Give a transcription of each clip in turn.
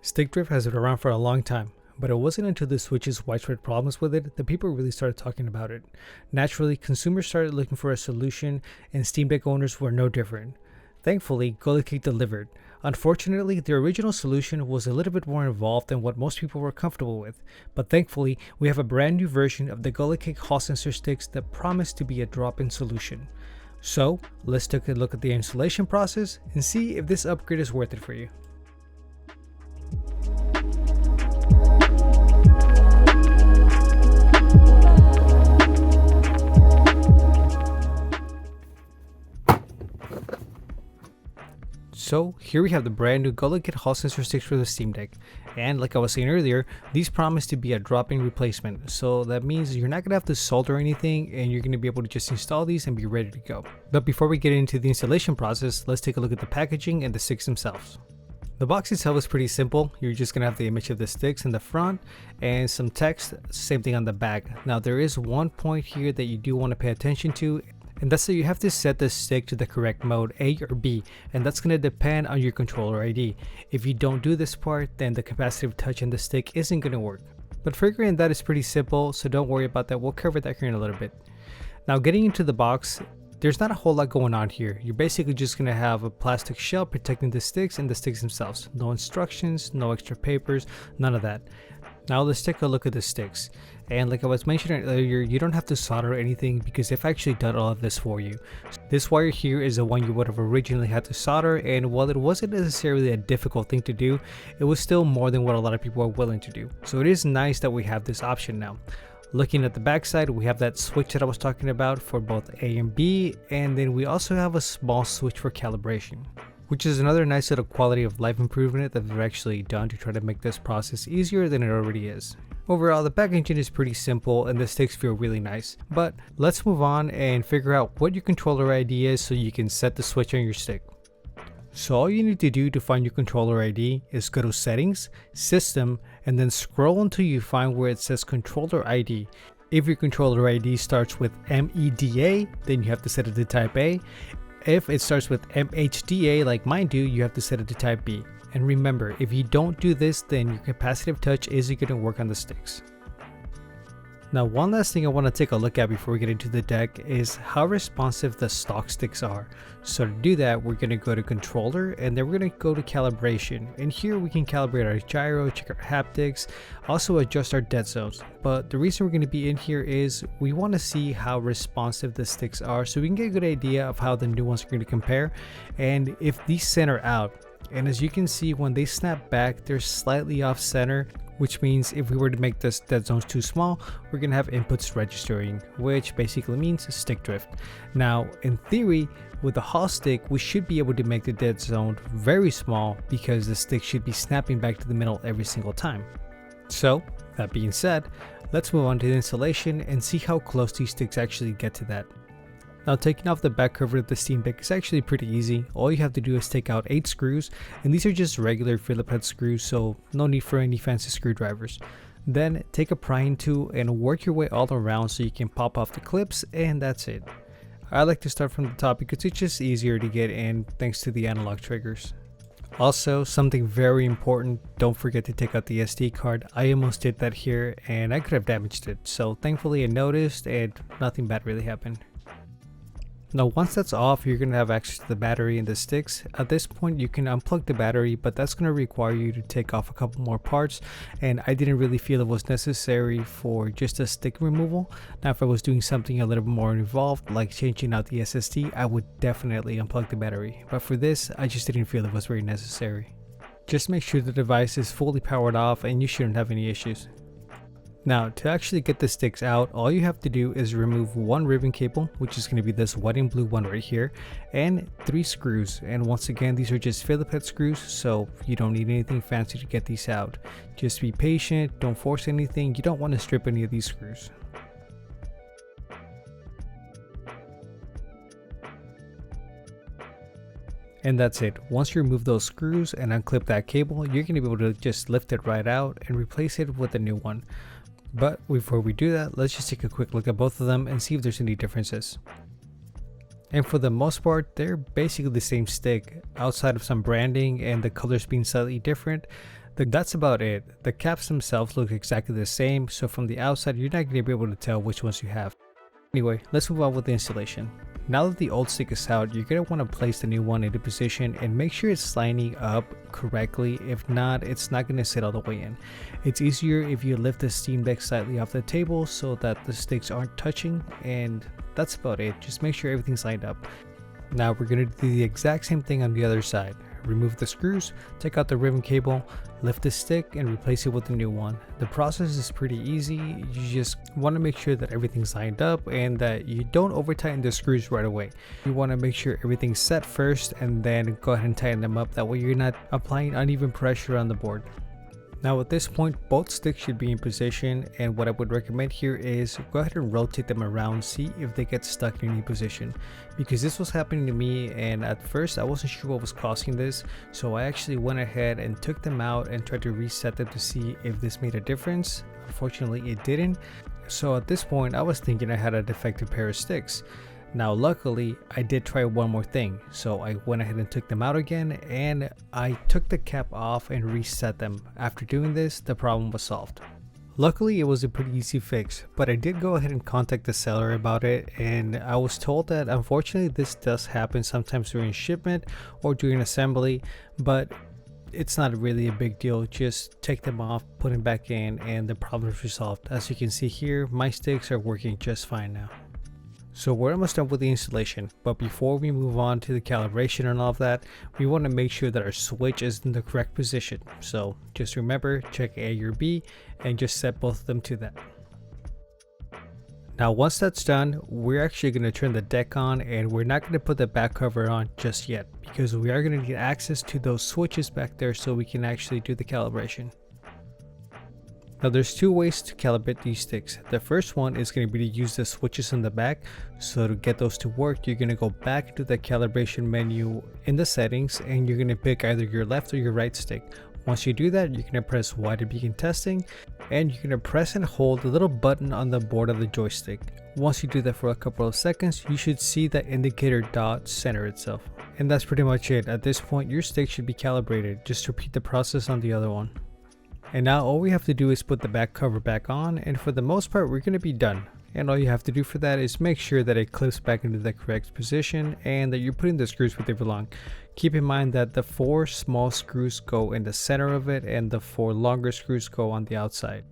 Stick drift has been around for a long time, but it wasn't until the Switch's widespread problems with it that people really started talking about it. Naturally, consumers started looking for a solution, and Steam Deck owners were no different. Thankfully, GuliKit delivered. Unfortunately, the original solution was a little bit more involved than what most people were comfortable with, but thankfully, we have a brand new version of the GuliKit Hall sensor sticks that promise to be a drop-in solution. So, let's take a look at the installation process and see if this upgrade is worth it for you. So here we have the brand new GuliKit Hall sensor sticks for the Steam Deck, and like I was saying earlier, these promise to be a drop-in replacement, so that means you're not going to have to solder anything and you're going to be able to just install these and be ready to go. But before we get into the installation process, let's take a look at the packaging and the sticks themselves. The box itself is pretty simple. You're just going to have the image of the sticks in the front and some text, same thing on the back. Now there is one point here that you do want to pay attention to, and that's that you have to set the stick to the correct mode, A or B, and that's going to depend on your controller ID. If you don't do this part, then the capacitive touch on the stick isn't going to work. But figuring that is pretty simple, so don't worry about that. We'll cover that here in a little bit. Now getting into the box, there's not a whole lot going on here. You're basically just going to have a plastic shell protecting the sticks and the sticks themselves. No instructions, no extra papers, none of that. Now let's take a look at the sticks. And like I was mentioning earlier, you don't have to solder anything because they've actually done all of this for you. This wire here is the one you would have originally had to solder, and while it wasn't necessarily a difficult thing to do, it was still more than what a lot of people are willing to do. So it is nice that we have this option now. Looking at the backside, we have that switch that I was talking about for both A and B, and then we also have a small switch for calibration, which is another nice little quality of life improvement that they've actually done to try to make this process easier than it already is. Overall, the packaging is pretty simple and the sticks feel really nice, but let's move on and figure out what your controller ID is so you can set the switch on your stick. So all you need to do to find your controller ID is go to Settings, System, and then scroll until you find where it says Controller ID. If your controller ID starts with MEDA, then you have to set it to type A. If it starts with MHDA like mine do, you have to set it to type B. And remember, if you don't do this, then your capacitive touch isn't going to work on the sticks. Now one last thing I want to take a look at before we get into the deck is how responsive the stock sticks are. So to do that, we're going to go to Controller and then we're going to go to Calibration, and here we can calibrate our gyro, check our haptics, also adjust our dead zones. But the reason we're going to be in here is we want to see how responsive the sticks are so we can get a good idea of how the new ones are going to compare and if these center out. And as you can see, when they snap back, they're slightly off center, which means if we were to make this dead zones too small, we're going to have inputs registering, which basically means stick drift. Now, in theory, with the Hall stick, we should be able to make the dead zone very small because the stick should be snapping back to the middle every single time. So, that being said, let's move on to the installation and see how close these sticks actually get to that. Now taking off the back cover of the Steam Deck is actually pretty easy. All you have to do is take out 8 screws, and these are just regular Phillips head screws, so no need for any fancy screwdrivers. Then take a prying tool and work your way all around so you can pop off the clips, and that's it. I like to start from the top because it's just easier to get in thanks to the analog triggers. Also, something very important, don't forget to take out the SD card. I almost did that here and I could have damaged it, so thankfully I noticed and nothing bad really happened. Now once that's off, you're going to have access to the battery and the sticks. At this point you can unplug the battery, but that's going to require you to take off a couple more parts, and I didn't really feel it was necessary for just a stick removal. Now if I was doing something a little bit more involved like changing out the SSD, I would definitely unplug the battery, but for this I just didn't feel it was very necessary. Just make sure the device is fully powered off and you shouldn't have any issues. Now to actually get the sticks out, all you have to do is remove one ribbon cable, which is going to be this white and blue one right here, and 3 screws. And once again, these are just Phillips head screws, so you don't need anything fancy to get these out. Just be patient, don't force anything, you don't want to strip any of these screws. And that's it. Once you remove those screws and unclip that cable, you're going to be able to just lift it right out and replace it with a new one. But before we do that, let's just take a quick look at both of them and see if there's any differences. And for the most part, they're basically the same stick outside of some branding and the colors being slightly different. That's about it. The caps themselves look exactly the same, so from the outside you're not going to be able to tell which ones you have. Anyway, let's move on with the installation. Now that the old stick is out, you're going to want to place the new one into position and make sure it's lining up correctly. If not, it's not going to sit all the way in. It's easier if you lift the Steam Deck slightly off the table so that the sticks aren't touching, and that's about it. Just make sure everything's lined up. Now we're going to do the exact same thing on the other side. Remove the screws, take out the ribbon cable, lift the stick and replace it with the new one. The process is pretty easy. You just want to make sure that everything's lined up and that you don't over tighten the screws right away. You want to make sure everything's set first and then go ahead and tighten them up. That way you're not applying uneven pressure on the board. Now at this point, both sticks should be in position, and what I would recommend here is go ahead and rotate them around, see if they get stuck in any position, because this was happening to me and at first I wasn't sure what was causing this, so I actually went ahead and took them out and tried to reset them to see if this made a difference. Unfortunately it didn't, so at this point I was thinking I had a defective pair of sticks. Now luckily I did try one more thing, so I went ahead and took them out again and I took the cap off and reset them. After doing this, the problem was solved. Luckily it was a pretty easy fix, but I did go ahead and contact the seller about it, and I was told that unfortunately this does happen sometimes during shipment or during assembly, but it's not really a big deal. Just take them off, put them back in, and the problem is resolved. As you can see here, my sticks are working just fine now. So we're almost done with the installation, but before we move on to the calibration and all of that, we want to make sure that our switch is in the correct position. So just remember, check A or B and just set both of them to that. Now once that's done, we're actually going to turn the deck on, and we're not going to put the back cover on just yet because we are going to need access to those switches back there so we can actually do the calibration. Now there's two ways to calibrate these sticks. The first one is going to be to use the switches in the back. So to get those to work, you're going to go back to the calibration menu in the settings and you're going to pick either your left or your right stick. Once you do that, you're going to press Y to begin testing, and you're going to press and hold the little button on the board of the joystick. Once you do that for a couple of seconds, you should see the indicator dot center itself. And that's pretty much it. At this point, your stick should be calibrated. Just repeat the process on the other one. And now all we have to do is put the back cover back on, and for the most part we're going to be done. And all you have to do for that is make sure that it clips back into the correct position and that you're putting the screws where they belong. Keep in mind that the 4 small screws go in the center of it and the 4 longer screws go on the outside.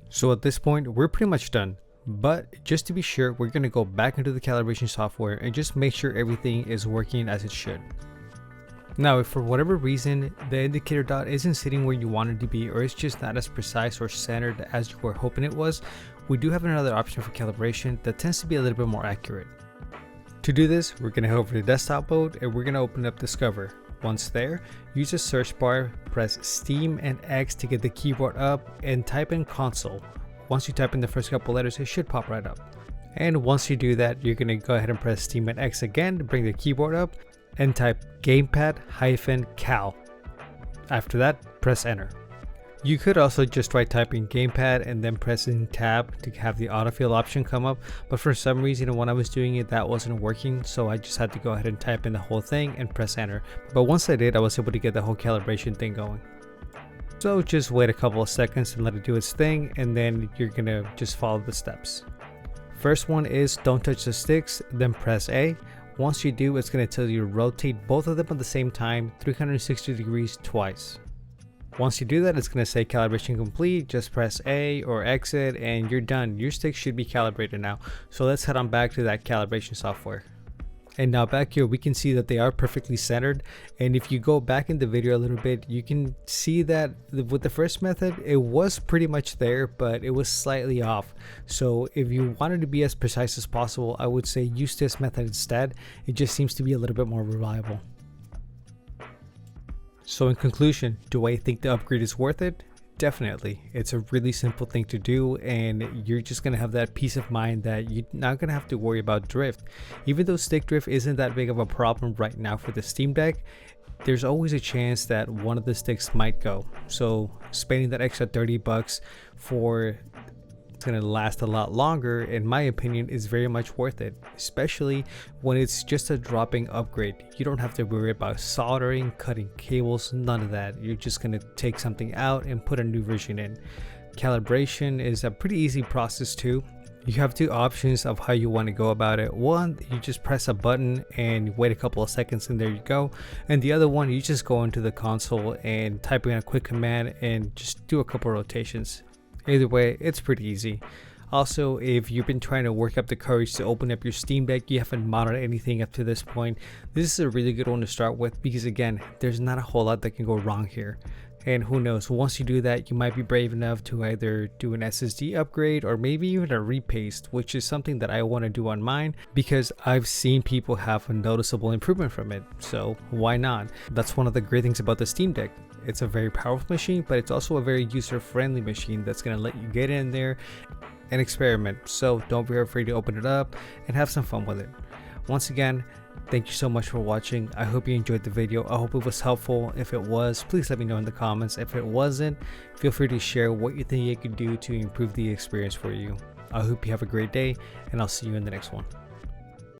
So at this point we're pretty much done. But just to be sure, we're going to go back into the calibration software and just make sure everything is working as it should. Now, if for whatever reason the indicator dot isn't sitting where you want it to be, or it's just not as precise or centered as you were hoping it was, we do have another option for calibration that tends to be a little bit more accurate. To do this, we're going to head over to desktop mode and we're going to open up Discover. Once there, use the search bar, press Steam and X to get the keyboard up, and type in console. Once you type in the first couple letters, it should pop right up. And once you do that, you're going to go ahead and press Steam and X again to bring the keyboard up, and type gamepad-cal. After that, press enter. You could also just try typing gamepad and then pressing tab to have the autofill option come up, but for some reason when I was doing it that wasn't working, so I just had to go ahead and type in the whole thing and press enter. But once I did, I was able to get the whole calibration thing going. So just wait a couple of seconds and let it do its thing, and then you're gonna just follow the steps. First one is don't touch the sticks, then press A. Once you do, it's going to tell you to rotate both of them at the same time 360 degrees twice. Once you do that, it's going to say calibration complete. Just press A or exit and you're done. Your stick should be calibrated now. So let's head on back to that calibration software. And now back here we can see that they are perfectly centered, and if you go back in the video a little bit, you can see that with the first method it was pretty much there, but it was slightly off. So if you wanted to be as precise as possible, I would say use this method instead. It just seems to be a little bit more reliable. So in conclusion, do I think the upgrade is worth it? Definitely. It's a really simple thing to do, and you're just gonna have that peace of mind that you're not gonna have to worry about drift. Even though stick drift isn't that big of a problem right now for the Steam Deck, there's always a chance that one of the sticks might go. So spending that extra $30 for It's going to last a lot longer. In my opinion, is very much worth it, especially when it's just a dropping upgrade. You don't have to worry about soldering, cutting cables, none of that. You're just going to take something out and put a new version in. Calibration is a pretty easy process too. You have two options of how you want to go about it. One, you just press a button and wait a couple of seconds and there you go. And the other one, you just go into the console and type in a quick command and just do a couple of rotations. Either way, it's pretty easy. Also, if you've been trying to work up the courage to open up your Steam Deck, you haven't modded anything up to this point, this is a really good one to start with because again, there's not a whole lot that can go wrong here. And who knows, once you do that, you might be brave enough to either do an SSD upgrade or maybe even a repaste, which is something that I want to do on mine because I've seen people have a noticeable improvement from it. So why not? That's one of the great things about the Steam Deck. It's a very powerful machine, but it's also a very user-friendly machine that's going to let you get in there and experiment. So don't be afraid to open it up and have some fun with it. Once again, thank you so much for watching. I hope you enjoyed the video. I hope it was helpful. If it was, please let me know in the comments. If it wasn't, feel free to share what you think you could do to improve the experience for you. I hope you have a great day, and I'll see you in the next one.